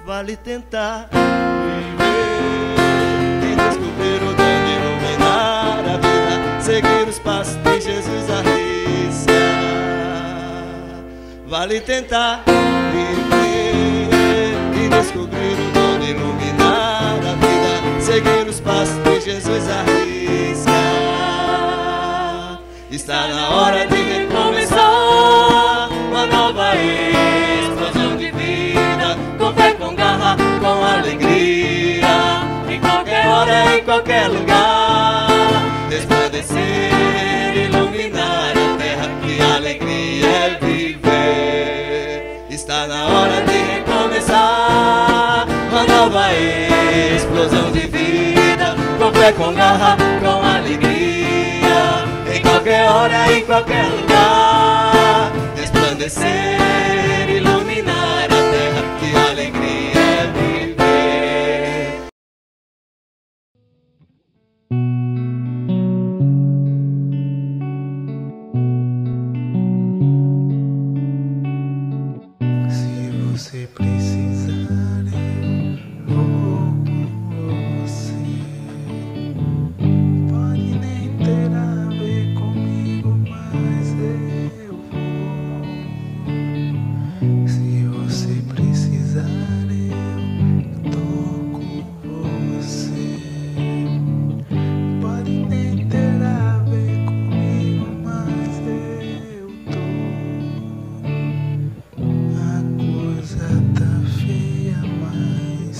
vale tentar viver e descobrir o dom de iluminar a vida, seguir os passos de Jesus arrisca. Vale tentar viver e descobrir o dom de iluminar a vida, seguir os passos de Jesus arrisca. Está na hora de recomeçar uma nova explosão de vida, com fé, com garra, com alegria, em qualquer hora, em qualquer lugar, resplandecer, iluminar a terra, que alegria é viver. Está na hora de recomeçar uma nova explosão de vida, com fé, com garra, com alegria, em qualquer hora, em qualquer lugar, resplandecer, iluminar a terra, que alegria é viver. Se você precisar, eu vou com você. Pode nem ter a ver comigo, mas eu vou. Se você precisar, eu tô com você. Pode nem ter a ver comigo, mas eu tô. A coisa tá feia, mas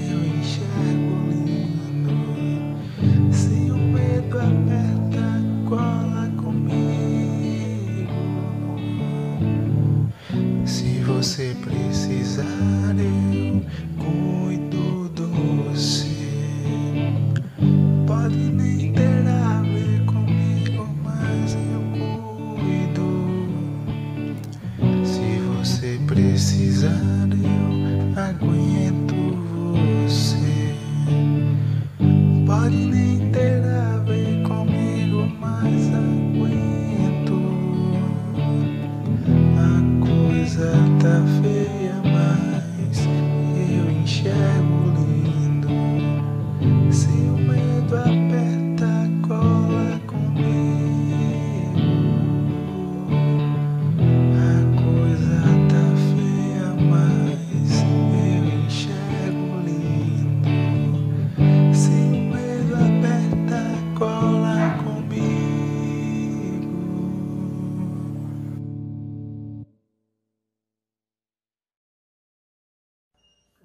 eu enxergo lindo. Se o medo aperta, cola comigo. Se você precisar, eu cuido de você. Pode nem ter a ver comigo, mas eu cuido. Se você precisar, eu aguento você. Pode nem ter a ver comigo, mas aguento. A coisa tá feia, mas eu enxergo lindo. Se o medo aperta, cola comigo. A coisa tá feia, mas eu enxergo lindo. Se o medo aperta, cola comigo.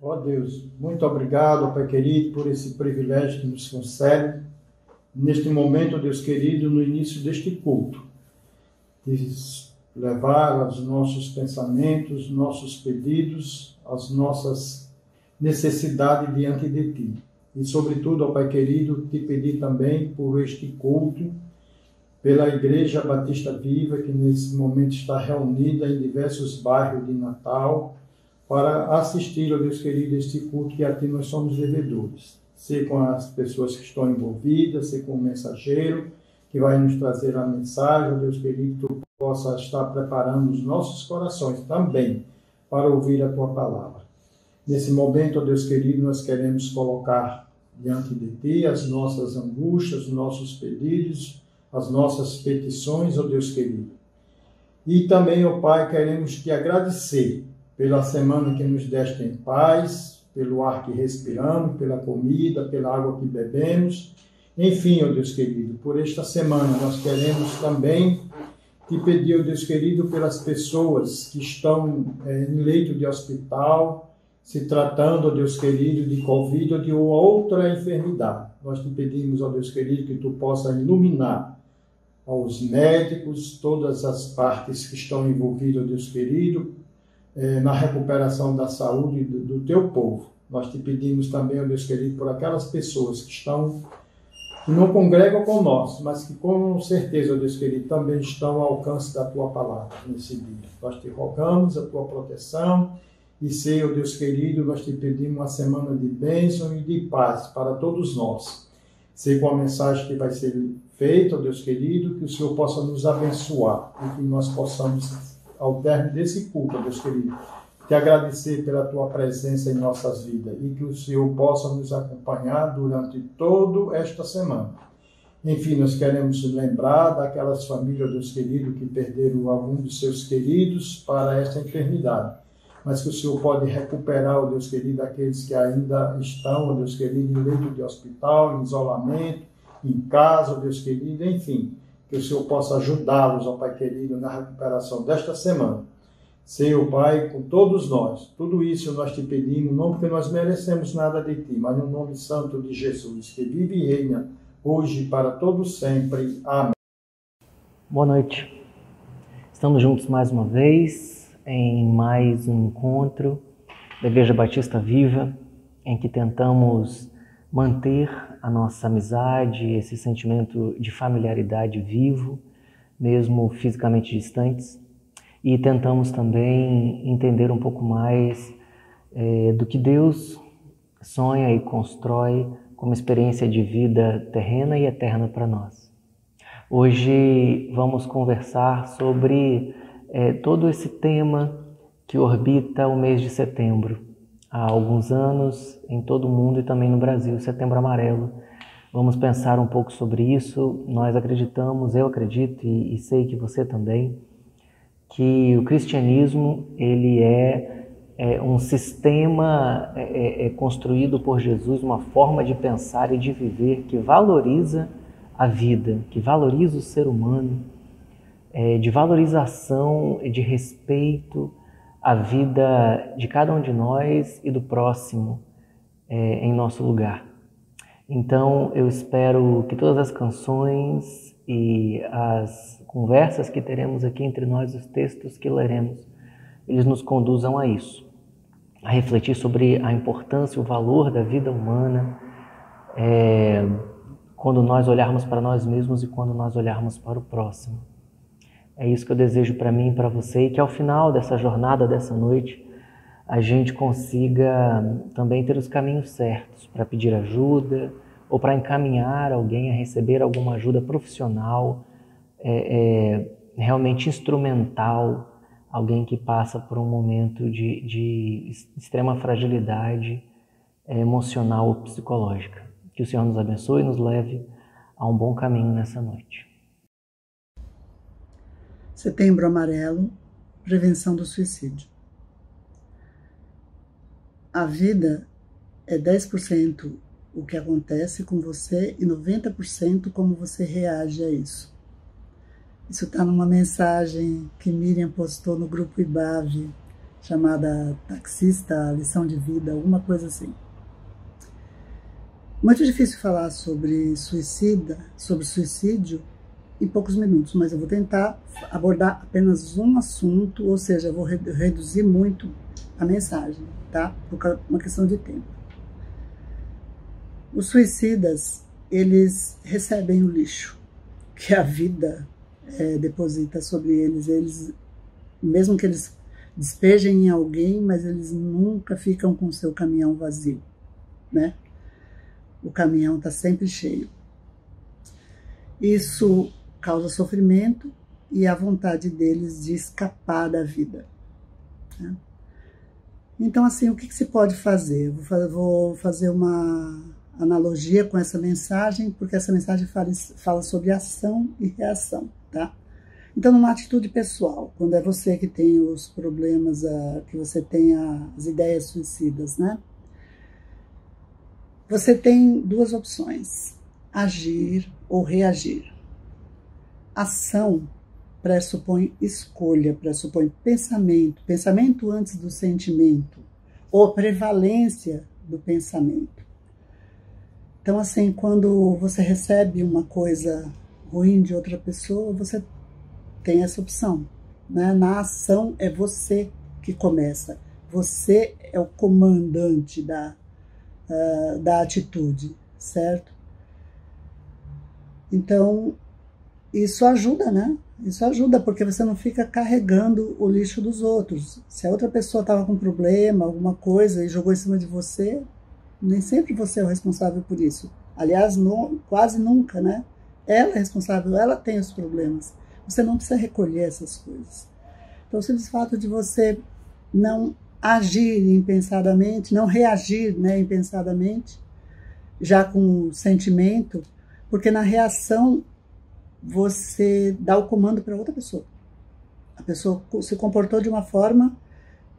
Ó Deus, muito obrigado, Pai querido, por esse privilégio que nos concede neste momento, Deus querido, no início deste culto, de levar os nossos pensamentos, nossos pedidos, as nossas necessidades diante de Ti. E, sobretudo, ó Pai querido, te pedir também por este culto, pela Igreja Batista Viva, que nesse momento está reunida em diversos bairros de Natal, para assistir, ó Deus querido, este culto que a Ti nós somos devedores. Ser com as pessoas que estão envolvidas, ser com o mensageiro, que vai nos trazer a mensagem, ó Deus querido, que Tu possa estar preparando os nossos corações também para ouvir a Tua palavra. Nesse momento, ó Deus querido, nós queremos colocar diante de Ti as nossas angústias, os nossos pedidos, as nossas petições, ó Deus querido. E também, ó Pai, queremos Te agradecer pela semana que nos deste em paz, pelo ar que respiramos, pela comida, pela água que bebemos. Enfim, ó Deus querido, por esta semana nós queremos também Te pedir, ó Deus querido, pelas pessoas que estão em leito de hospital, se tratando, ó Deus querido, de Covid ou de outra enfermidade. Nós Te pedimos, ó Deus querido, que Tu possa iluminar aos médicos, todas as partes que estão envolvidas, ó Deus querido, na recuperação da saúde do Teu povo. Nós Te pedimos também, ó Deus querido, por aquelas pessoas que não congregam com nós, mas que com certeza, ó Deus querido, também estão ao alcance da Tua palavra nesse dia. Nós Te rogamos a Tua proteção e sei, ó Deus querido, nós Te pedimos uma semana de bênção e de paz para todos nós. Sei com a mensagem que vai ser feita, ó Deus querido, que o Senhor possa nos abençoar e que nós possamos, ao término desse culto, ó Deus querido, te agradecer pela tua presença em nossas vidas e que o Senhor possa nos acompanhar durante toda esta semana. Enfim, nós queremos lembrar daquelas famílias, Deus querido, que perderam algum dos seus queridos para esta enfermidade. Mas que o Senhor pode recuperar, ó Deus querido, aqueles que ainda estão, ó Deus querido, em leito de hospital, em isolamento, em casa, ó Deus querido, enfim. Que o Senhor possa ajudá-los, ó Pai querido, na recuperação desta semana. Senhor Pai, com todos nós, tudo isso nós te pedimos, não porque nós merecemos nada de Ti, mas no nome santo de Jesus, que vive e reina, hoje e para todos sempre. Amém. Boa noite. Estamos juntos mais uma vez em mais um encontro da Igreja Batista Viva, em que tentamos manter a nossa amizade, esse sentimento de familiaridade vivo, mesmo fisicamente distantes, e tentamos também entender um pouco mais do que Deus sonha e constrói como experiência de vida terrena e eterna para nós. Hoje vamos conversar sobre todo esse tema que orbita o mês de setembro. Há alguns anos, em todo o mundo e também no Brasil, Setembro Amarelo. Vamos pensar um pouco sobre isso. Nós acreditamos, eu acredito e sei que você também, que o cristianismo ele é um sistema construído por Jesus, uma forma de pensar e de viver que valoriza a vida, que valoriza o ser humano, de valorização e de respeito à vida de cada um de nós e do próximo em nosso lugar. Então eu espero que todas as canções e as conversas que teremos aqui entre nós, os textos que leremos, eles nos conduzam a isso, a refletir sobre a importância e o valor da vida humana quando nós olharmos para nós mesmos e quando nós olharmos para o próximo. É isso que eu desejo para mim e para você, e que ao final dessa jornada, dessa noite, a gente consiga também ter os caminhos certos para pedir ajuda ou para encaminhar alguém a receber alguma ajuda profissional, realmente instrumental, alguém que passa por um momento de extrema fragilidade emocional ou psicológica. Que o Senhor nos abençoe e nos leve a um bom caminho nessa noite. Setembro Amarelo, prevenção do suicídio. A vida é 10% o que acontece com você e 90% como você reage a isso. Isso está numa mensagem que Miriam postou no grupo IBAV, chamada Taxista, Lição de Vida, alguma coisa assim. Muito difícil falar sobre suicídio em poucos minutos, mas eu vou tentar abordar apenas um assunto, ou seja, eu vou reduzir muito a mensagem, tá? Por uma questão de tempo. Os suicidas, eles recebem o lixo que a vida deposita sobre eles, mesmo que eles despejem em alguém, mas eles nunca ficam com o seu caminhão vazio, né? O caminhão está sempre cheio. Isso causa sofrimento e a vontade deles de escapar da vida, né? Então, assim, o que se pode fazer? Vou fazer uma analogia com essa mensagem, porque essa mensagem fala sobre ação e reação, tá? Então, numa atitude pessoal, quando é você que tem os problemas, que você tem as ideias suicidas, né? Você tem duas opções, agir ou reagir. Ação pressupõe escolha, pressupõe pensamento antes do sentimento, ou prevalência do pensamento. Então, assim, quando você recebe uma coisa ruim de outra pessoa, você tem essa opção, né? Na ação é você que começa, você é o comandante da atitude, certo? Então, isso ajuda, né? Isso ajuda, porque você não fica carregando o lixo dos outros. Se a outra pessoa estava com problema, alguma coisa, e jogou em cima de você, nem sempre você é o responsável por isso. Aliás, quase nunca, né? Ela é responsável, ela tem os problemas. Você não precisa recolher essas coisas. Então, o simples fato de você não agir impensadamente, não reagir, né, impensadamente, já com sentimento, porque na reação você dá o comando para outra pessoa. A pessoa se comportou de uma forma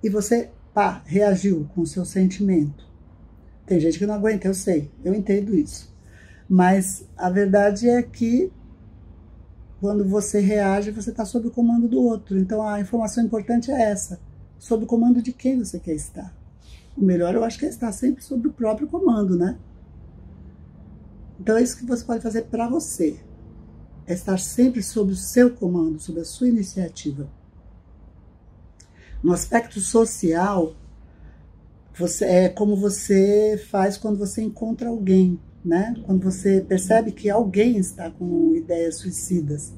e você, pá, reagiu com o seu sentimento. Tem gente que não aguenta, eu sei, eu entendo isso. Mas a verdade é que quando você reage, você está sob o comando do outro. Então a informação importante é essa. Sob o comando de quem você quer estar. O melhor eu acho que é estar sempre sob o próprio comando, né? Então é isso que você pode fazer para você. É estar sempre sob o seu comando, sob a sua iniciativa. No aspecto social, é como você faz quando você encontra alguém, né? Quando você percebe que alguém está com ideias suicidas,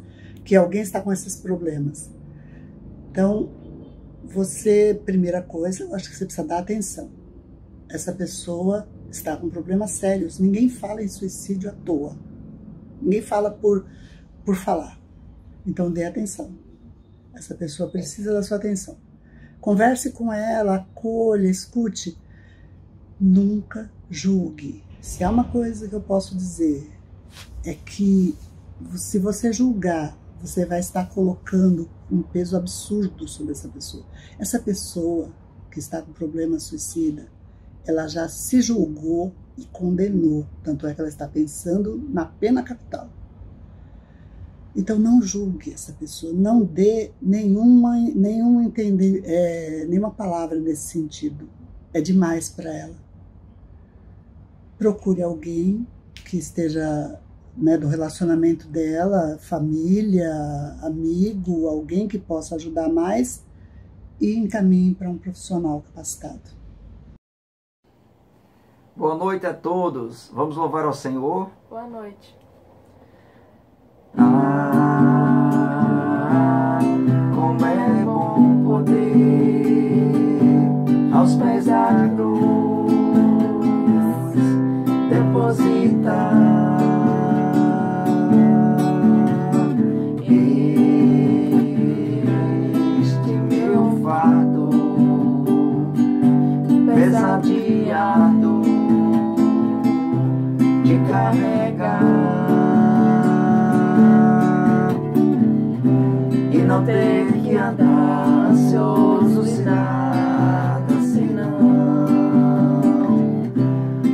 que alguém está com esses problemas. Então, primeira coisa, eu acho que você precisa dar atenção. Essa pessoa está com problemas sérios. Ninguém fala em suicídio à toa. Ninguém fala por falar. Então, dê atenção. Essa pessoa precisa da sua atenção. Converse com ela, acolha, escute. Nunca julgue. Se há uma coisa que eu posso dizer, é que se você julgar, você vai estar colocando um peso absurdo sobre essa pessoa. Essa pessoa que está com problema suicida, ela já se julgou e condenou. Tanto é que ela está pensando na pena capital. Então não julgue essa pessoa, não dê nenhuma palavra nesse sentido. É demais para ela. Procure alguém que esteja, né, do relacionamento dela, família, amigo, alguém que possa ajudar mais e encaminhe para um profissional capacitado. Boa noite a todos. Vamos louvar ao Senhor. Boa noite. Como é bom poder aos pés da cruz depositar este meu fardo pesadeado de carregar. Não ter que andar ansioso e nada senão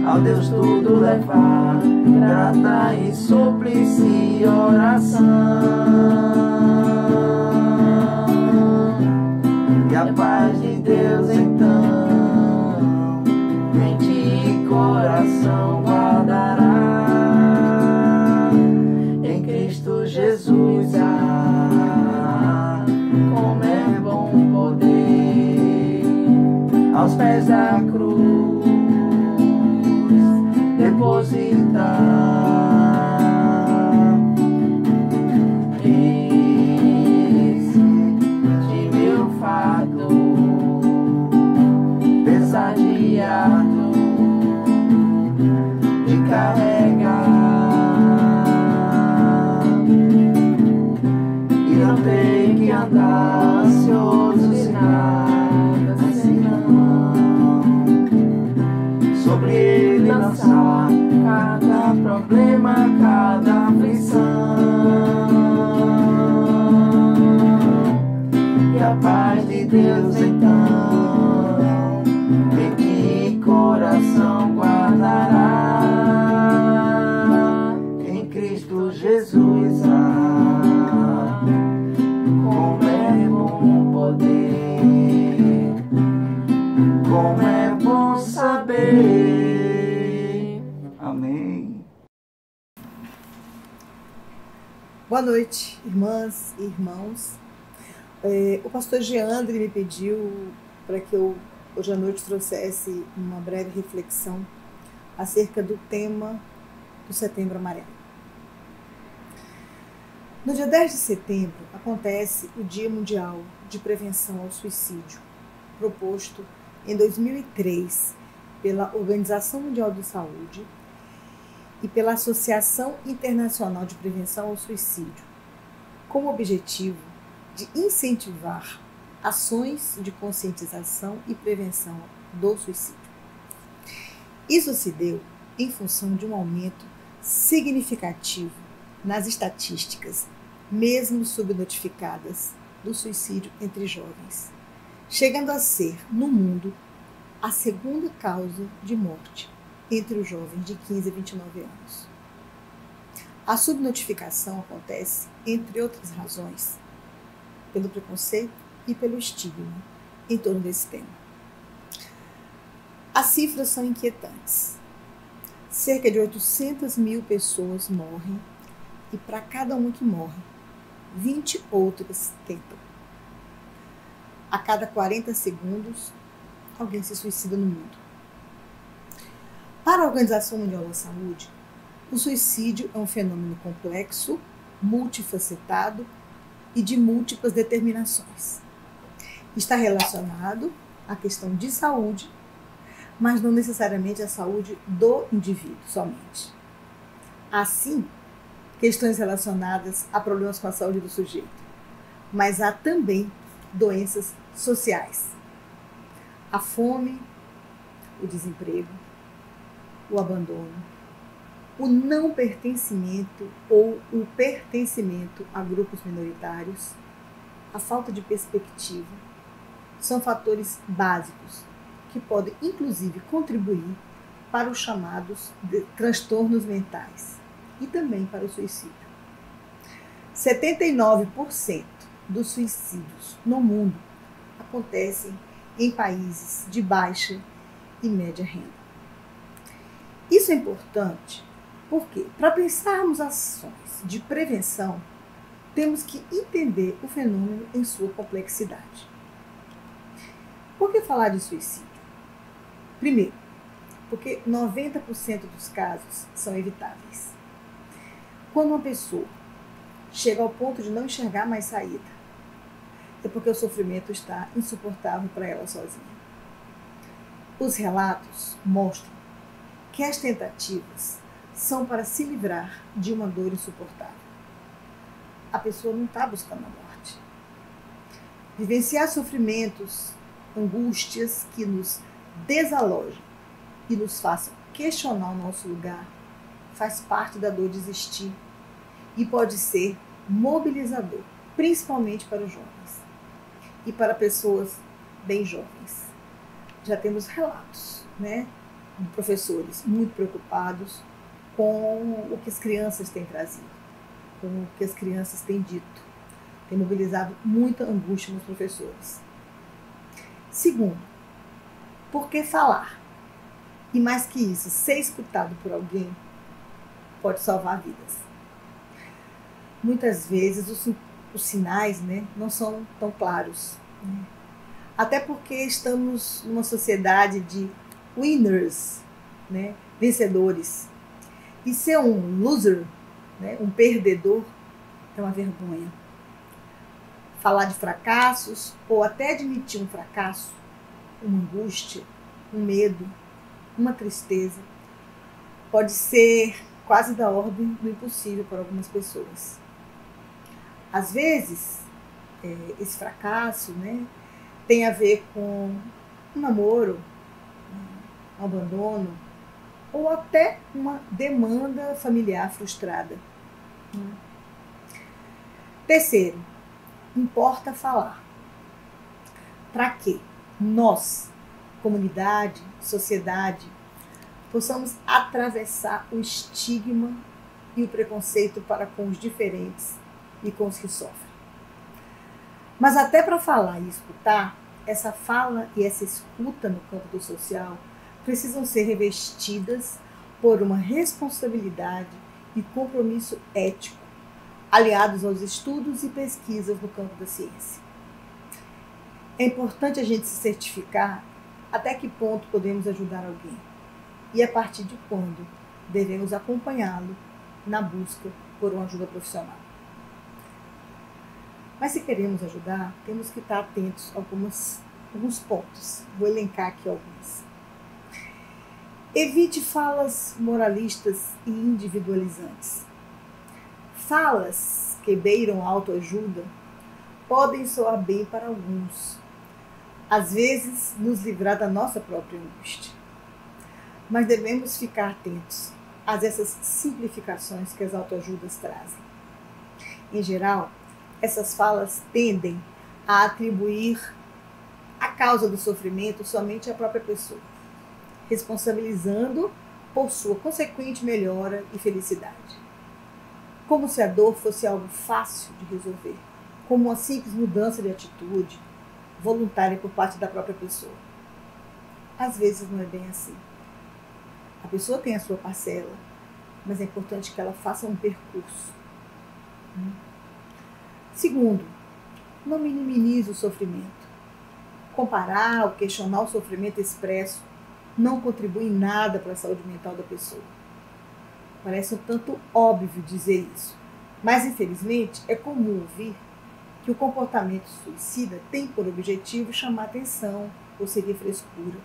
ao Deus tudo levar, grata e súplice oração. E a paz de Deus então mente e coração guardará em Cristo Jesus. Aos pés da cruz depositar este meu fardo pesadeado de carregar e não ter que andar ansioso e nada sobre ele lançar cada problema, cada aflição. E a paz de Deus então mente e coração guardará em Cristo Jesus. Como é bom poder, como é bom saber. Amém. Boa noite, irmãs e irmãos. O pastor Geandre me pediu para que eu hoje à noite trouxesse uma breve reflexão acerca do tema do Setembro Amarelo. No dia 10 de setembro acontece o Dia Mundial de Prevenção ao Suicídio, proposto em 2003 pela Organização Mundial de Saúde e pela Associação Internacional de Prevenção ao Suicídio, com o objetivo de incentivar ações de conscientização e prevenção do suicídio. Isso se deu em função de um aumento significativo nas estatísticas, mesmo subnotificadas, do suicídio entre jovens, chegando a ser, no mundo, a segunda causa de morte entre os jovens de 15 a 29 anos. A subnotificação acontece, entre outras razões, pelo preconceito e pelo estigma em torno desse tema. As cifras são inquietantes. Cerca de 800 mil pessoas morrem e para cada uma que morre, 20 outras tentam. A cada 40 segundos, alguém se suicida no mundo. Para a Organização Mundial da Saúde, o suicídio é um fenômeno complexo, multifacetado e de múltiplas determinações. Está relacionado à questão de saúde, mas não necessariamente à saúde do indivíduo somente. Assim, questões relacionadas a problemas com a saúde do sujeito, mas há também doenças sociais. A fome, o desemprego, o abandono, o não pertencimento ou o pertencimento a grupos minoritários, a falta de perspectiva, são fatores básicos que podem, inclusive, contribuir para os chamados transtornos mentais e também para o suicídio. 79% dos suicídios no mundo acontecem em países de baixa e média renda. Isso é importante porque, para pensarmos ações de prevenção, temos que entender o fenômeno em sua complexidade. Por que falar de suicídio? Primeiro, porque 90% dos casos são evitáveis. Quando uma pessoa chega ao ponto de não enxergar mais saída, é porque o sofrimento está insuportável para ela sozinha. Os relatos mostram que as tentativas são para se livrar de uma dor insuportável. A pessoa não está buscando a morte. Vivenciar sofrimentos, angústias que nos desalojem e nos façam questionar o nosso lugar faz parte da dor de existir e pode ser mobilizador, principalmente para os jovens e para pessoas bem jovens. Já temos relatos, de professores muito preocupados com o que as crianças têm trazido, com o que as crianças têm dito. Tem mobilizado muita angústia nos professores. Segundo, por que falar? E mais que isso, ser escutado por alguém pode salvar vidas. Muitas vezes os sinais não são tão claros. Até porque estamos numa sociedade de winners, vencedores. E ser um loser, um perdedor, é uma vergonha. Falar de fracassos ou até admitir um fracasso, uma angústia, um medo, uma tristeza, pode ser quase da ordem do impossível para algumas pessoas. Às vezes, esse fracasso tem a ver com um namoro, um abandono, ou até uma demanda familiar frustrada. Terceiro, importa falar. Para que nós, comunidade, sociedade, possamos atravessar o estigma e o preconceito para com os diferentes e com os que sofrem. Mas até para falar e escutar, essa fala e essa escuta no campo do social precisam ser revestidas por uma responsabilidade e compromisso ético, aliados aos estudos e pesquisas no campo da ciência. É importante a gente se certificar até que ponto podemos ajudar alguém e a partir de quando devemos acompanhá-lo na busca por uma ajuda profissional. Mas se queremos ajudar, temos que estar atentos a alguns pontos. Vou elencar aqui alguns. Evite falas moralistas e individualizantes. Falas que beiram autoajuda podem soar bem para alguns, às vezes nos livrar da nossa própria angústia. Mas devemos ficar atentos a essas simplificações que as autoajudas trazem. Em geral, essas falas tendem a atribuir a causa do sofrimento somente à própria pessoa, responsabilizando por sua consequente melhora e felicidade. Como se a dor fosse algo fácil de resolver, como uma simples mudança de atitude voluntária por parte da própria pessoa. Às vezes não é bem assim. A pessoa tem a sua parcela, mas é importante que ela faça um percurso. Segundo, não minimize o sofrimento. Comparar ou questionar o sofrimento expresso não contribui em nada para a saúde mental da pessoa. Parece um tanto óbvio dizer isso, mas infelizmente é comum ouvir que o comportamento suicida tem por objetivo chamar atenção ou seguir frescura.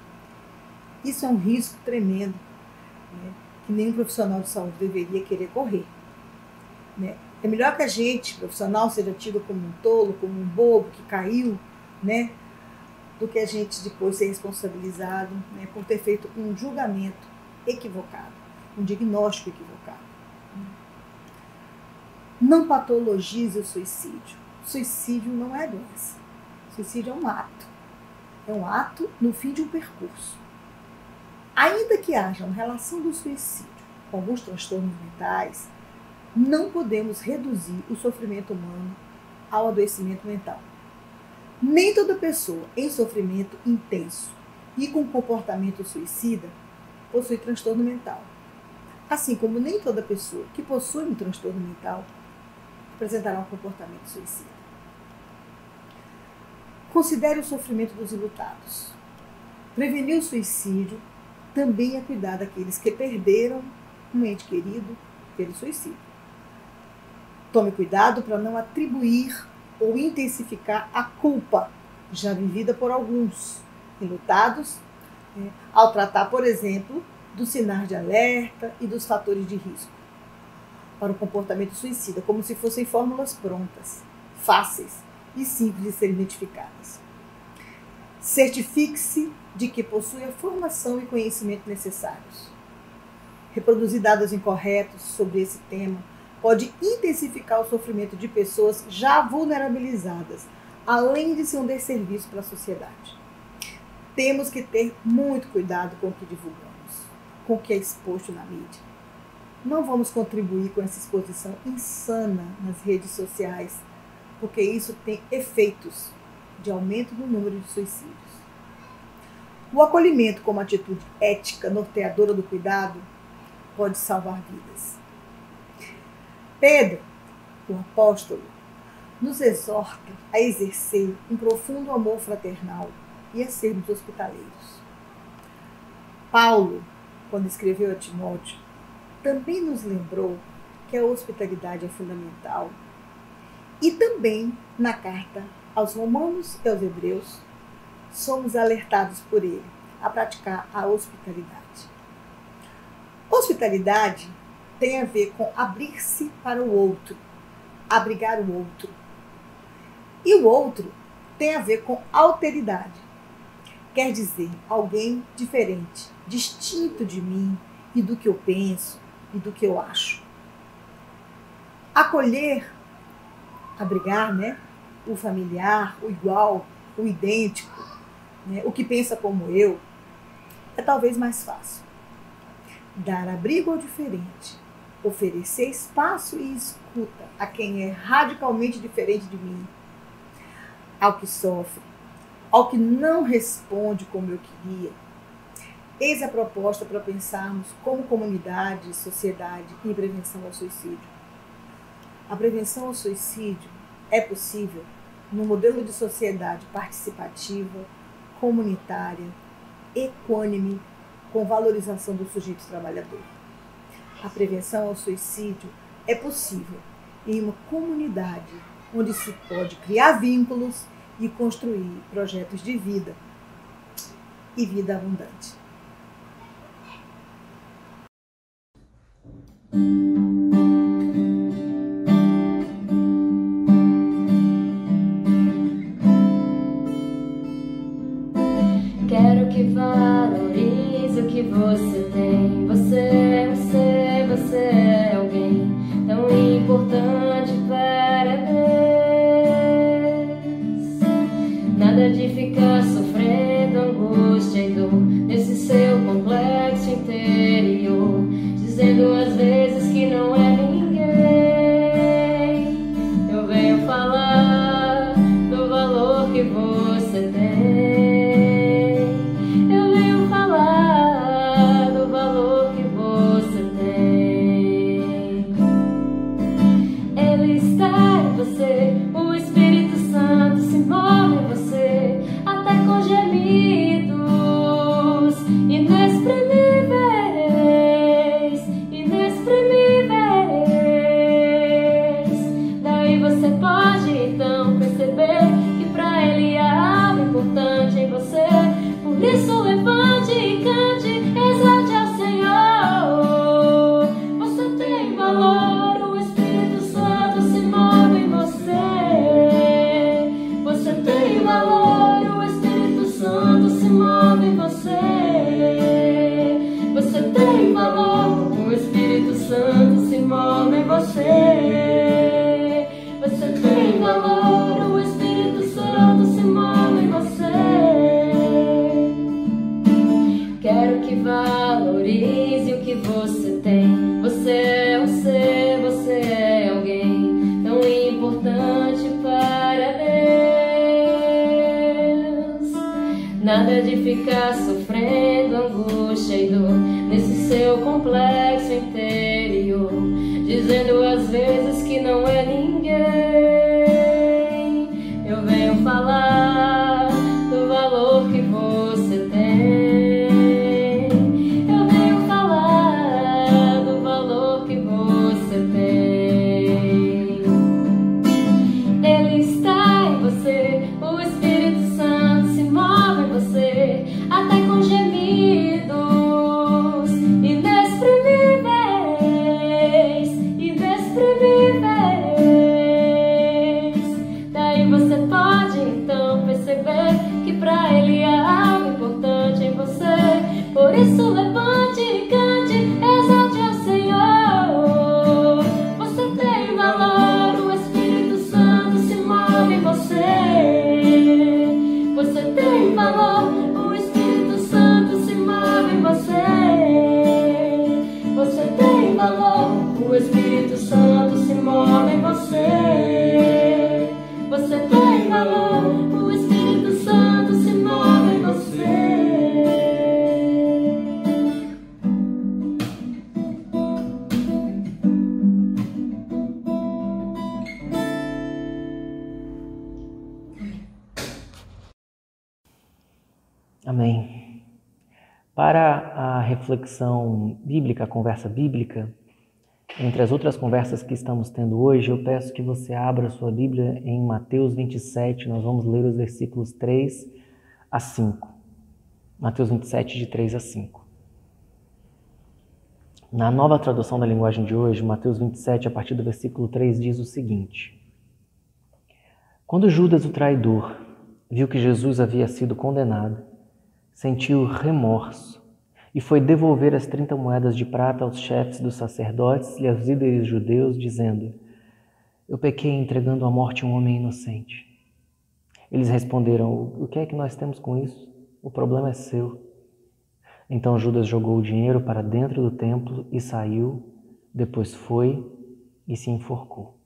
Isso é um risco tremendo, né, que nenhum profissional de saúde deveria querer correr. Né? É melhor que a gente, profissional, seja tido como um tolo, como um bobo que caiu, né, do que a gente depois ser responsabilizado, né, por ter feito um julgamento equivocado, um diagnóstico equivocado. Não patologize o suicídio. Suicídio não é doença. Suicídio é um ato. É um ato no fim de um percurso. Ainda que haja uma relação do suicídio com alguns transtornos mentais, não podemos reduzir o sofrimento humano ao adoecimento mental. Nem toda pessoa em sofrimento intenso e com comportamento suicida possui transtorno mental. Assim como nem toda pessoa que possui um transtorno mental apresentará um comportamento suicida. Considere o sofrimento dos enlutados. Prevenir o suicídio também é cuidar daqueles que perderam um ente querido pelo suicídio. Tome cuidado para não atribuir ou intensificar a culpa já vivida por alguns enlutados, ao tratar, por exemplo, dos sinais de alerta e dos fatores de risco para o comportamento suicida, como se fossem fórmulas prontas, fáceis e simples de serem identificadas. Certifique-se de que possui a formação e conhecimento necessários. Reproduzir dados incorretos sobre esse tema pode intensificar o sofrimento de pessoas já vulnerabilizadas, além de ser um desserviço para a sociedade. Temos que ter muito cuidado com o que divulgamos, com o que é exposto na mídia. Não vamos contribuir com essa exposição insana nas redes sociais, porque isso tem efeitos de aumento no número de suicídios. O acolhimento como atitude ética norteadora do cuidado pode salvar vidas. Pedro, o apóstolo, nos exorta a exercer um profundo amor fraternal e a sermos hospitaleiros. Paulo, quando escreveu a Timóteo, também nos lembrou que a hospitalidade é fundamental. E também, na carta aos Romanos e aos Hebreus, somos alertados por ele a praticar a hospitalidade. Hospitalidade tem a ver com abrir-se para o outro, abrigar o outro. E o outro tem a ver com alteridade. Quer dizer, alguém diferente, distinto de mim e do que eu penso e do que eu acho. Acolher, abrigar, o familiar, o igual, o idêntico, o que pensa como eu, é talvez mais fácil. Dar abrigo ao diferente, oferecer espaço e escuta a quem é radicalmente diferente de mim, ao que sofre, ao que não responde como eu queria. Eis a proposta para pensarmos como comunidade e sociedade em prevenção ao suicídio. A prevenção ao suicídio é possível num modelo de sociedade participativa, comunitária, equânime, com valorização do sujeito trabalhador. A prevenção ao suicídio é possível em uma comunidade onde se pode criar vínculos e construir projetos de vida e vida abundante. você tem. Você é alguém tão importante para Deus. Nada de ficar sofrendo angústia e dor nesse seu complexo interior, dizendo às vezes que não é ninguém. Eu venho falar do valor que você tem. Eu venho falar do valor que você tem. Ele está em você, o Espírito Santo se move em você, até com gemidos inexprimíveis, inexprimíveis. Daí você pode então perceber que pra Ele há algo importante em você. Por isso levante e cante, exalte ao Senhor. Você tem valor, o Espírito Santo se move em você. Você tem valor, o Espírito Santo se move em você. Você tem valor, o Espírito Santo se move em você. Você tem valor, o Espírito Santo se move em você. Quero que valorize o que você tem. Você é alguém tão importante para Deus. Nada de ficar sofrendo angústia e dor nesse seu complexo interior, dizendo às vezes que não é ninguém. Eu venho falar do valor que você tem. Eu venho falar do valor que você tem. Ele está em você, o Espírito Santo se move em você, até com gemidos inexprimíveis, inexprimíveis. Daí você pode então perceber que pra Ele há algo importante em você. Por isso levante e cante, exalte ao Senhor. Você tem valor, o Espírito Santo se move em você. Você tem valor, o Espírito Santo se move em você. Você tem valor, o Espírito Santo se move em você. Você tem valor, o Espírito Santo se move em você. Amém. Para a reflexão bíblica, a conversa bíblica, entre as outras conversas que estamos tendo hoje, eu peço que você abra a sua Bíblia em Mateus 27, nós vamos ler os versículos 3 a 5. Mateus 27, de 3 a 5. Na nova tradução da linguagem de hoje, Mateus 27, a partir do versículo 3, diz o seguinte: Quando Judas, o traidor, viu que Jesus havia sido condenado, sentiu remorso e foi devolver as 30 moedas de prata aos chefes dos sacerdotes e aos líderes judeus, dizendo: Eu pequei entregando à morte um homem inocente. Eles responderam: O que é que nós temos com isso? O problema é seu. Então Judas jogou o dinheiro para dentro do templo e saiu, depois foi e se enforcou.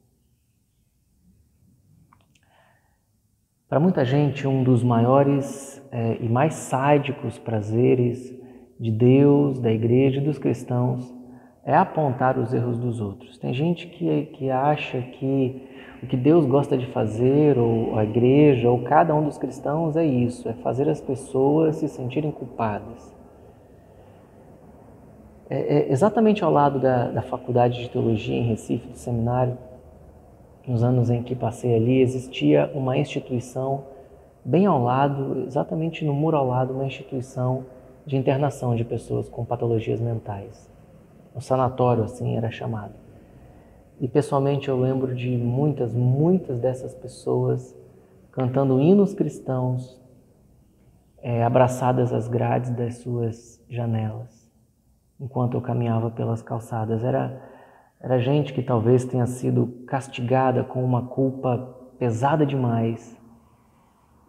Para muita gente, um dos maiores e mais sádicos prazeres de Deus, da igreja e dos cristãos é apontar os erros dos outros. Tem gente que acha que o que Deus gosta de fazer, ou a igreja, ou cada um dos cristãos, é isso, é fazer as pessoas se sentirem culpadas. Exatamente ao lado da Faculdade de Teologia em Recife, do seminário, nos anos em que passei ali, existia uma instituição bem ao lado, exatamente no muro ao lado, uma instituição de internação de pessoas com patologias mentais. Um sanatório, assim, era chamado. E pessoalmente eu lembro de muitas dessas pessoas cantando hinos cristãos abraçadas às grades das suas janelas, enquanto eu caminhava pelas calçadas. Era gente que talvez tenha sido castigada com uma culpa pesada demais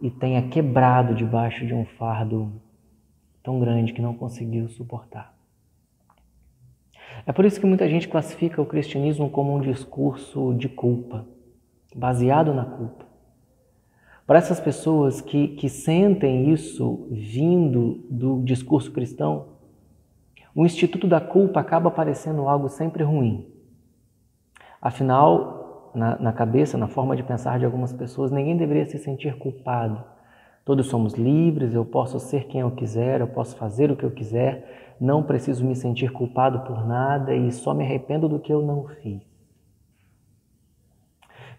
e tenha quebrado debaixo de um fardo tão grande que não conseguiu suportar. É por isso que muita gente classifica o cristianismo como um discurso de culpa, baseado na culpa. Para essas pessoas que sentem isso vindo do discurso cristão, o instituto da culpa acaba parecendo algo sempre ruim. Afinal, na cabeça, na forma de pensar de algumas pessoas, ninguém deveria se sentir culpado. Todos somos livres, eu posso ser quem eu quiser, eu posso fazer o que eu quiser, não preciso me sentir culpado por nada e só me arrependo do que eu não fiz.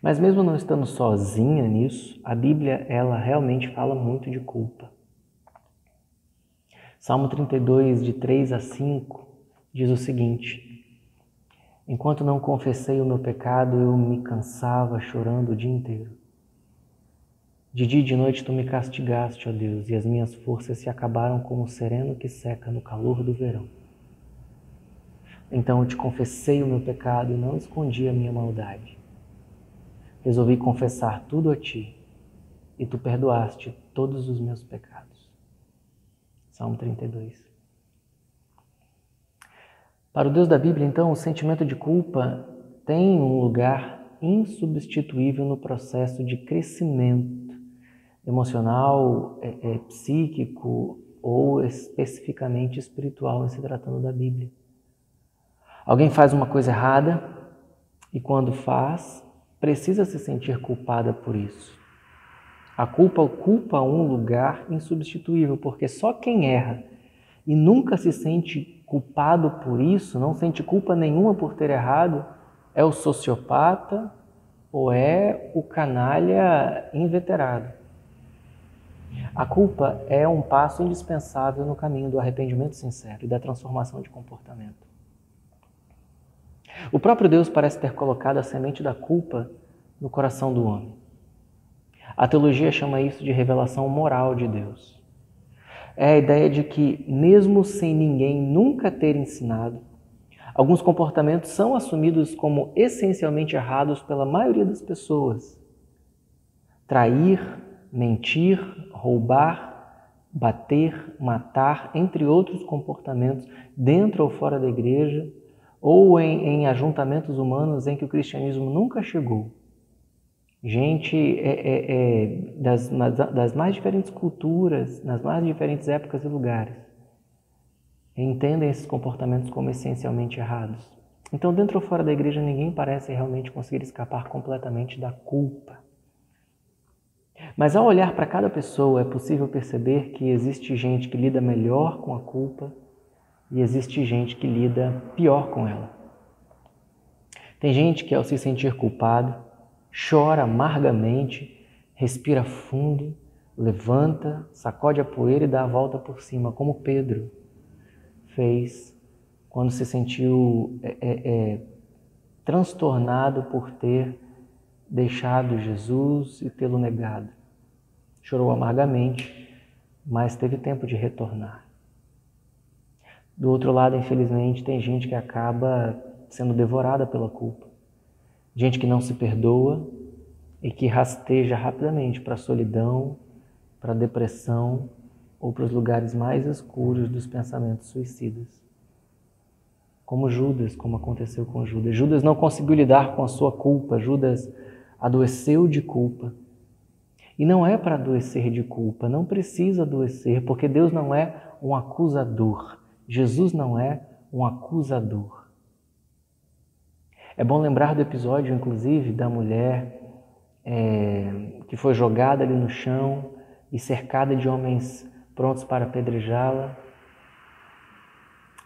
Mas mesmo não estando sozinha nisso, a Bíblia, ela realmente fala muito de culpa. Salmo 32, de 3 a 5, diz o seguinte: enquanto não confessei o meu pecado, eu me cansava chorando o dia inteiro. De dia e de noite tu me castigaste, ó Deus, e as minhas forças se acabaram como o sereno que seca no calor do verão. Então eu te confessei o meu pecado e não escondi a minha maldade. Resolvi confessar tudo a ti, e tu perdoaste todos os meus pecados. Salmo 32. Para o Deus da Bíblia, então, o sentimento de culpa tem um lugar insubstituível no processo de crescimento emocional, psíquico ou especificamente espiritual em se tratando da Bíblia. Alguém faz uma coisa errada e quando faz, precisa se sentir culpada por isso. A culpa ocupa um lugar insubstituível, porque só quem erra e nunca se sente culpado por isso, não sente culpa nenhuma por ter errado, é o sociopata ou é o canalha inveterado. A culpa é um passo indispensável no caminho do arrependimento sincero e da transformação de comportamento. O próprio Deus parece ter colocado a semente da culpa no coração do homem. A teologia chama isso de revelação moral de Deus. É a ideia de que, mesmo sem ninguém nunca ter ensinado, alguns comportamentos são assumidos como essencialmente errados pela maioria das pessoas. Trair, mentir, roubar, bater, matar, entre outros comportamentos dentro ou fora da igreja, ou em ajuntamentos humanos em que o cristianismo nunca chegou. Gente das mais diferentes culturas, nas mais diferentes épocas e lugares, entendem esses comportamentos como essencialmente errados. Então, dentro ou fora da igreja, ninguém parece realmente conseguir escapar completamente da culpa. Mas ao olhar para cada pessoa, é possível perceber que existe gente que lida melhor com a culpa e existe gente que lida pior com ela. Tem gente que, ao se sentir culpado, chora amargamente, respira fundo, levanta, sacode a poeira e dá a volta por cima, como Pedro fez quando se sentiu transtornado por ter deixado Jesus e tê-lo negado. Chorou amargamente, mas teve tempo de retornar. Do outro lado, infelizmente, tem gente que acaba sendo devorada pela culpa. Gente que não se perdoa e que rasteja rapidamente para a solidão, para a depressão ou para os lugares mais escuros dos pensamentos suicidas. Como Judas, como aconteceu com Judas. Judas não conseguiu lidar com a sua culpa. Judas adoeceu de culpa. E não é para adoecer de culpa, não precisa adoecer, porque Deus não é um acusador. Jesus não é um acusador. É bom lembrar do episódio, inclusive, da mulher que foi jogada ali no chão e cercada de homens prontos para apedrejá-la.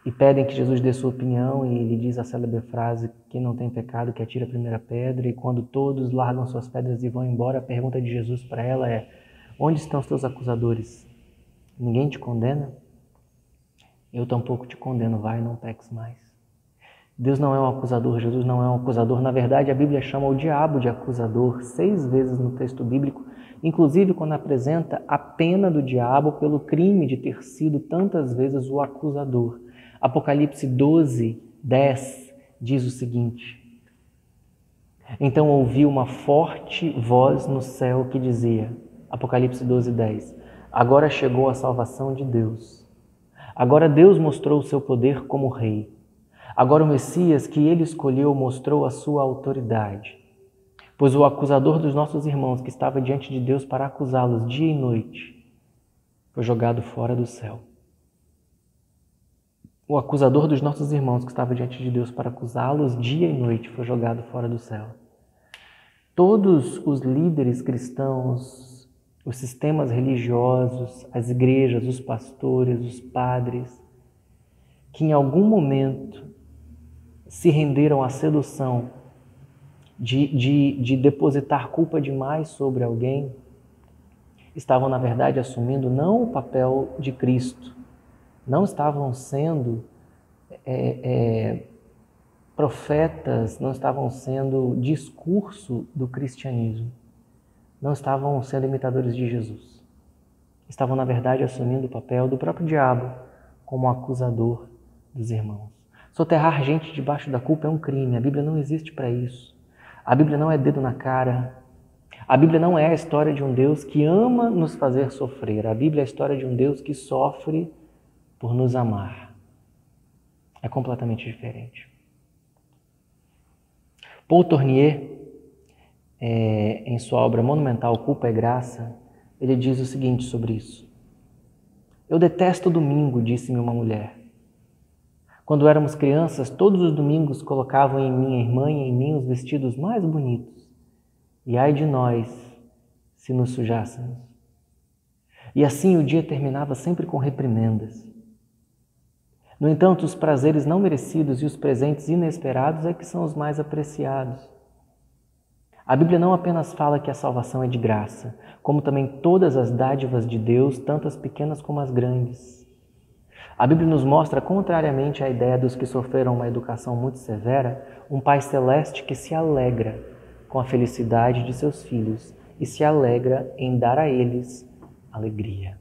E pedem que Jesus dê sua opinião e ele diz a célebre frase: quem não tem pecado que atire a primeira pedra. E quando todos largam suas pedras e vão embora, a pergunta de Jesus para ela é: onde estão os teus acusadores? Ninguém te condena? Eu tampouco te condeno, vai, não peques mais. Deus não é um acusador, Jesus não é um acusador. Na verdade, a Bíblia chama o diabo de acusador 6 vezes no texto bíblico, inclusive quando apresenta a pena do diabo pelo crime de ter sido tantas vezes o acusador. Apocalipse 12, 10 diz o seguinte: então ouvi uma forte voz no céu que dizia, Apocalipse 12, 10, agora chegou a salvação de Deus. Agora Deus mostrou o seu poder como rei. Agora o Messias que ele escolheu mostrou a sua autoridade. Pois o acusador dos nossos irmãos, que estava diante de Deus para acusá-los dia e noite, foi jogado fora do céu. O acusador dos nossos irmãos, que estava diante de Deus para acusá-los dia e noite, foi jogado fora do céu. Todos os líderes cristãos, os sistemas religiosos, as igrejas, os pastores, os padres, que em algum momento se renderam à sedução de depositar culpa demais sobre alguém, estavam, na verdade, assumindo não o papel de Cristo, não estavam sendo profetas, não estavam sendo discurso do cristianismo, não estavam sendo imitadores de Jesus. Estavam, na verdade, assumindo o papel do próprio diabo como acusador dos irmãos. Soterrar gente debaixo da culpa é um crime. A Bíblia não existe para isso. A Bíblia não é dedo na cara. A Bíblia não é a história de um Deus que ama nos fazer sofrer. A Bíblia é a história de um Deus que sofre por nos amar. É completamente diferente. Paul Tournier, em sua obra monumental Culpa é Graça, ele diz o seguinte sobre isso. Eu detesto o domingo, disse-me uma mulher. Quando éramos crianças, todos os domingos colocavam em minha irmã e em mim os vestidos mais bonitos. E ai de nós, se nos sujássemos. E assim o dia terminava sempre com reprimendas. No entanto, os prazeres não merecidos e os presentes inesperados é que são os mais apreciados. A Bíblia não apenas fala que a salvação é de graça, como também todas as dádivas de Deus, tanto as pequenas como as grandes. A Bíblia nos mostra, contrariamente à ideia dos que sofreram uma educação muito severa, um Pai Celeste que se alegra com a felicidade de seus filhos e se alegra em dar a eles alegria.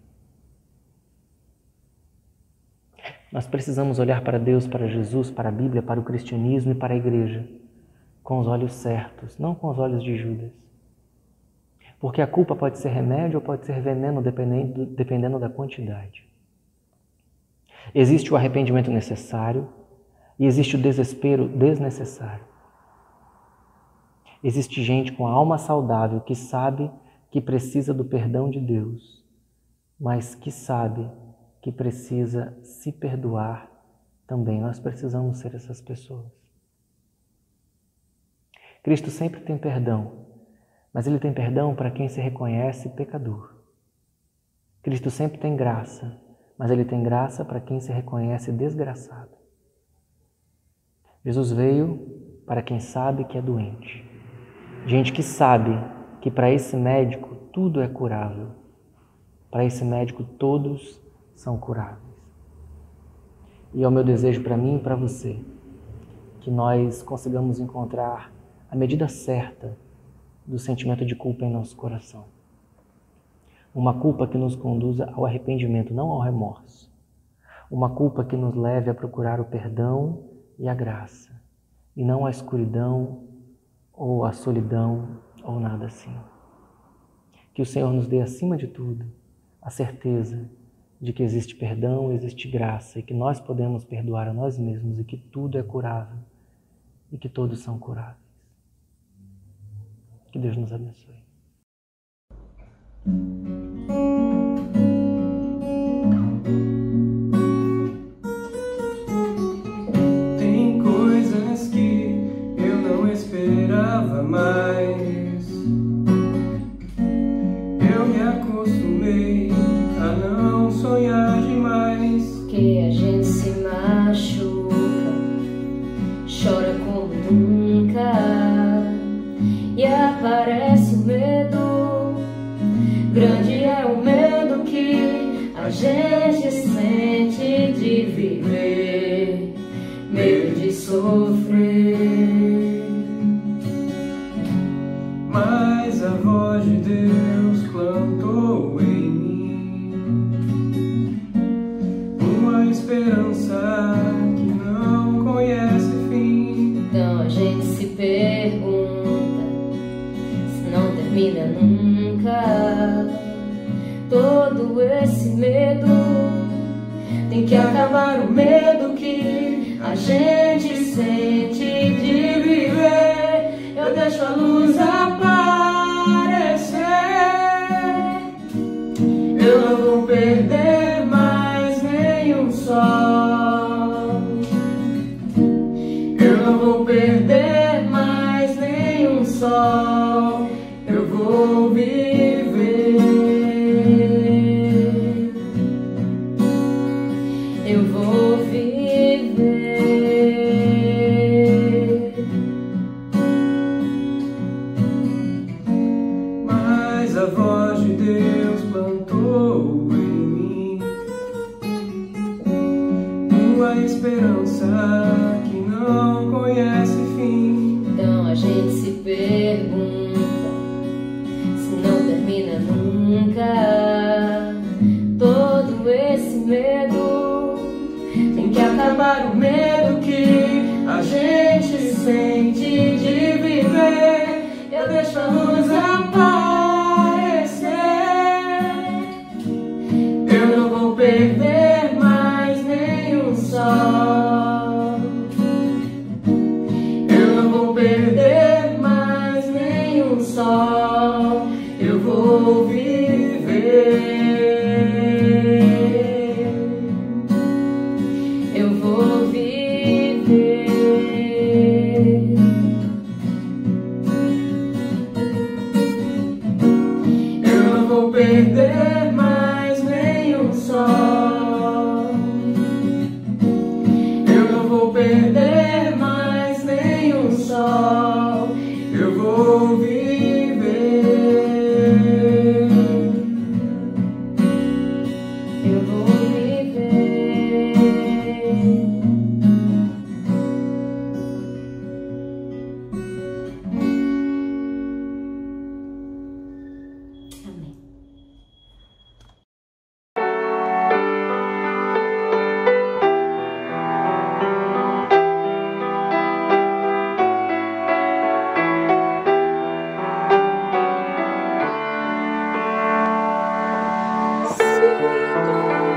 Nós precisamos olhar para Deus, para Jesus, para a Bíblia, para o cristianismo e para a igreja com os olhos certos, não com os olhos de Judas. Porque a culpa pode ser remédio ou pode ser veneno, dependendo da quantidade. Existe o arrependimento necessário e existe o desespero desnecessário. Existe gente com a alma saudável que sabe que precisa do perdão de Deus, mas que sabe que precisa se perdoar também. Nós precisamos ser essas pessoas. Cristo sempre tem perdão, mas Ele tem perdão para quem se reconhece pecador. Cristo sempre tem graça, mas Ele tem graça para quem se reconhece desgraçado. Jesus veio para quem sabe que é doente. Gente que sabe que para esse médico tudo é curável. Para esse médico todos são curáveis. E é o meu desejo para mim e para você, que nós consigamos encontrar a medida certa do sentimento de culpa em nosso coração. Uma culpa que nos conduza ao arrependimento, não ao remorso. Uma culpa que nos leve a procurar o perdão e a graça, e não a escuridão ou a solidão ou nada assim. Que o Senhor nos dê, acima de tudo, a certeza de que existe perdão, existe graça, e que nós podemos perdoar a nós mesmos, e que tudo é curável, e que todos são curáveis. Que Deus nos abençoe. Tem coisas que eu não esperava mais. Eu me acostumei a não sonhar demais. Que a gente se machuca, chora como nunca. E aparece o medo, grande é o medo que a gente sente de viver, medo de sofrer. Mas a voz de Deus plantou em mim uma esperança que não conhece fim. Então a gente se pergunta se não termina nunca. Todo esse medo tem que acabar, o medo que a gente sente de viver. Eu deixo a luz aparecer. Eu não vou perder mais nenhum sol. Eu não vou perder mais nenhum sol. Eu vou viver. Eu vou viver. Mas a voz de Deus plantou em mim uma esperança que não conhece fim. Então a gente se pergunta se não termina nunca. Todo esse medo tem que acabar, o medo que a gente sente de viver. Eu deixo a luz aparecer. Eu não vou perder mais nenhum sol. Eu não vou perder mais nenhum sol. Eu vou viver. Eu vou viver. Eu não vou perder mais nenhum sol. Eu não vou perder mais nenhum sol. Eu vou viver. Eu vou viver. Amém.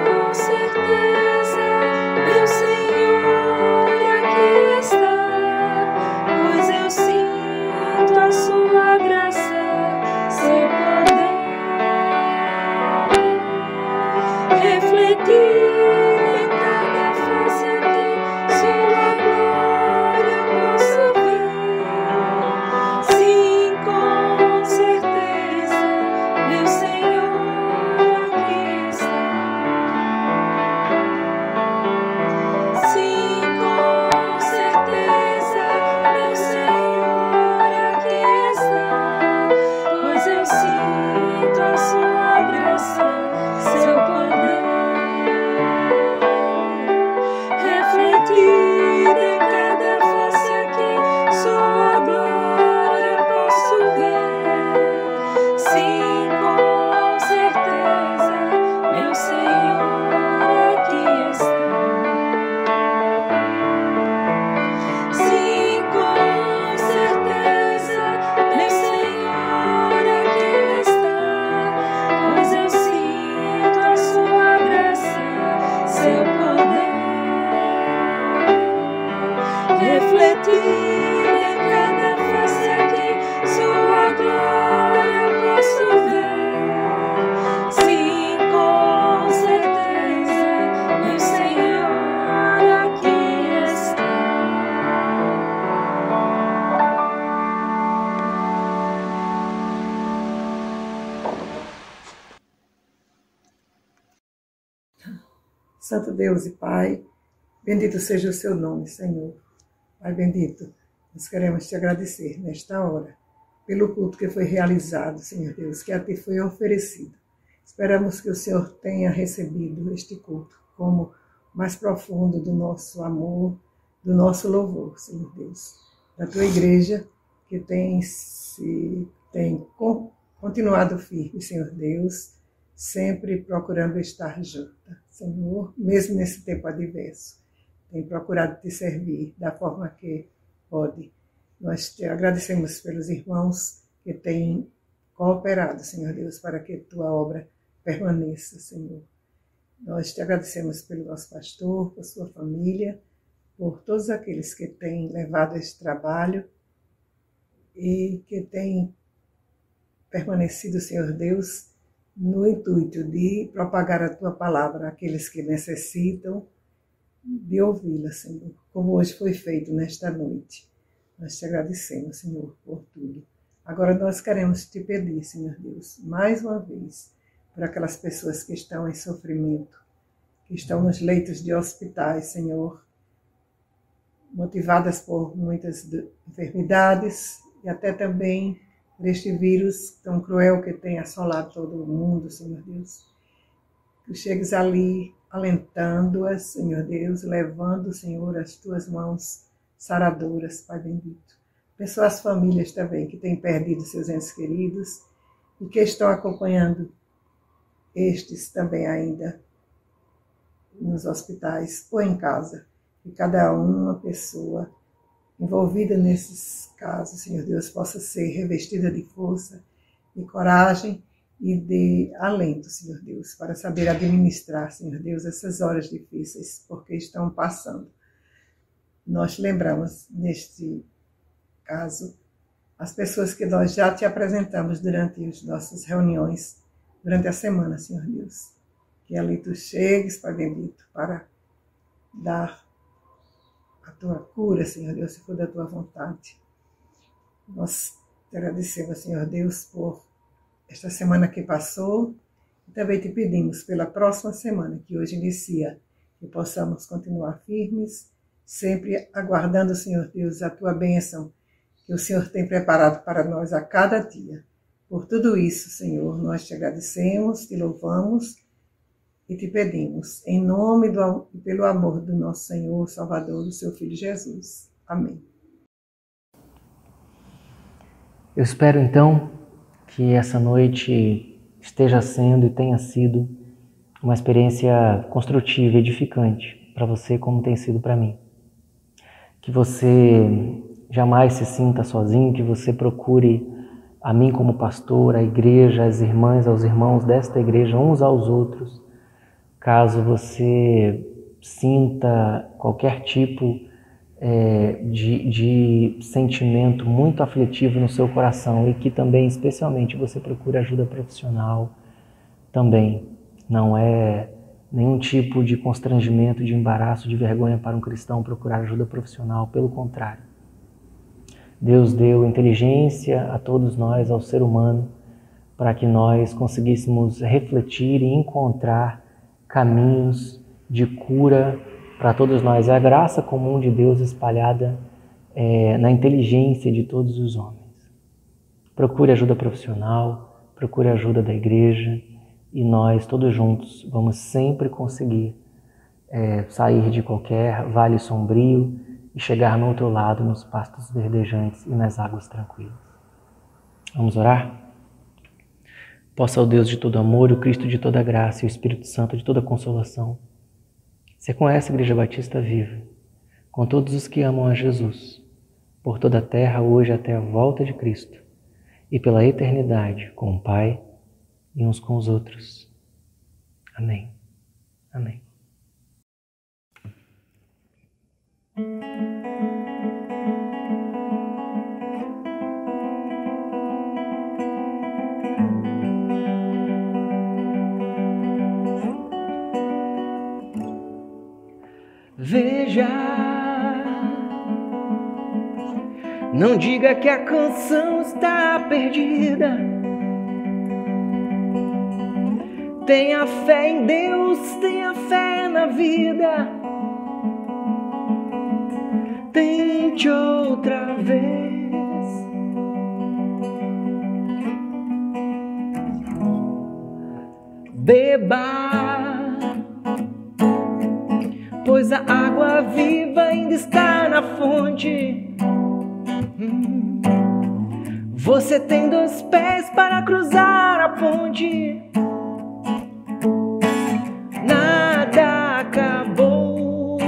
Com certeza, meu Senhor aqui está, pois eu sinto a sua graça, seu poder. Refletir em cada face aqui, sua glória posso ver. Sim, com certeza, meu Senhor aqui está. Sim, com certeza, meu Senhor aqui está, pois eu sinto a sua graça, seu poder. Refletir em cada face aqui, sua glória posso ver. Sim, com certeza, meu Senhor aqui está. Sim, com certeza, meu Senhor aqui está, pois eu sinto a sua graça, seu poder. Refletir em cada face aqui, sua glória posso ver. Sim, com certeza, meu Senhor aqui está. Santo Deus e Pai, bendito seja o seu nome, Senhor. Pai bendito, nós queremos te agradecer nesta hora pelo culto que foi realizado, Senhor Deus, que a ti foi oferecido. Esperamos que o Senhor tenha recebido este culto como mais profundo do nosso amor, do nosso louvor, Senhor Deus, da tua igreja que tem continuado firme, Senhor Deus, sempre procurando estar junta, Senhor, mesmo nesse tempo adverso. Tem procurado te servir da forma que pode. Nós te agradecemos pelos irmãos que têm cooperado, Senhor Deus, para que tua obra permaneça, Senhor. Nós te agradecemos pelo nosso pastor, por sua família, por todos aqueles que têm levado esse trabalho e que têm permanecido, Senhor Deus, no intuito de propagar a tua palavra àqueles que necessitam de ouvi-la, Senhor, como hoje foi feito nesta noite. Nós te agradecemos, Senhor, por tudo. Agora nós queremos te pedir, Senhor Deus, mais uma vez, por aquelas pessoas que estão em sofrimento, que estão nos leitos de hospitais, Senhor, motivadas por muitas enfermidades e até também por este vírus tão cruel que tem assolado todo o mundo, Senhor Deus. Que chegues ali alentando-as, Senhor Deus, levando, Senhor, as tuas mãos saradoras, Pai bendito. Abençoa as famílias também que têm perdido seus entes queridos e que estão acompanhando estes também ainda nos hospitais ou em casa. Que cada uma pessoa envolvida nesses casos, Senhor Deus, possa ser revestida de força, de coragem e de alento, Senhor Deus, para saber administrar, Senhor Deus, essas horas difíceis, porque estão passando. Nós lembramos, neste caso, as pessoas que nós já te apresentamos durante as nossas reuniões, durante a semana, Senhor Deus. Que ali tu chegues, Pai bendito, para dar a tua cura, Senhor Deus, se for da tua vontade. Nós te agradecemos, Senhor Deus, por esta semana que passou e também te pedimos pela próxima semana, que hoje inicia, que possamos continuar firmes, sempre aguardando, Senhor Deus, a tua bênção, que o Senhor tem preparado para nós a cada dia. Por tudo isso, Senhor, nós te agradecemos, te louvamos e te pedimos, em nome e pelo amor do nosso Senhor, Salvador, do seu Filho Jesus. Amém. Eu espero, então, que essa noite esteja sendo e tenha sido uma experiência construtiva, edificante para você, como tem sido para mim. Que você jamais se sinta sozinho, que você procure a mim como pastor, a igreja, as irmãs, aos irmãos desta igreja, uns aos outros. Caso você sinta qualquer tipo de sentimento muito aflitivo no seu coração e que também, especialmente, você procure ajuda profissional também. Não é nenhum tipo de constrangimento, de embaraço, de vergonha para um cristão procurar ajuda profissional, pelo contrário. Deus deu inteligência a todos nós, ao ser humano, para que nós conseguíssemos refletir e encontrar caminhos de cura para todos nós. É a graça comum de Deus espalhada na inteligência de todos os homens. Procure ajuda profissional, procure ajuda da igreja e nós, todos juntos, vamos sempre conseguir sair de qualquer vale sombrio e chegar no outro lado, nos pastos verdejantes e nas águas tranquilas. Vamos orar? Possa o Deus de todo amor, o Cristo de toda graça e o Espírito Santo de toda consolação ser com essa Igreja Batista viva, com todos os que amam a Jesus, por toda a terra, hoje até a volta de Cristo, e pela eternidade, com o Pai e uns com os outros. Amém. Amém. Veja, não diga que a canção está perdida. Tenha fé em Deus, tenha fé na vida. Tente outra vez. Beba, pois a água viva ainda está na fonte. Você tem 2 pés para cruzar a ponte. Nada acabou.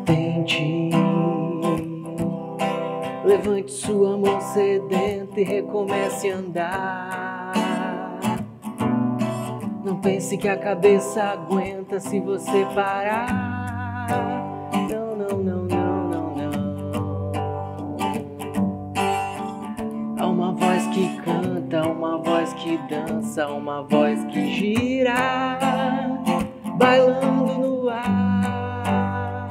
Tente, levante sua mão sedenta e recomece a andar. Não pense que a cabeça aguenta se você parar. Não, não, não, não, não, não. Há uma voz que canta, uma voz que dança, uma voz que gira, bailando no ar.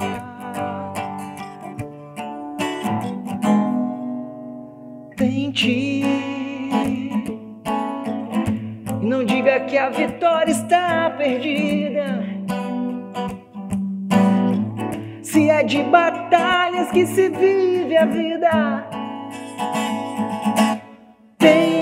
Tente. Não diga que a vitória está perdida. Se é de batalhas que se vive a vida. Tem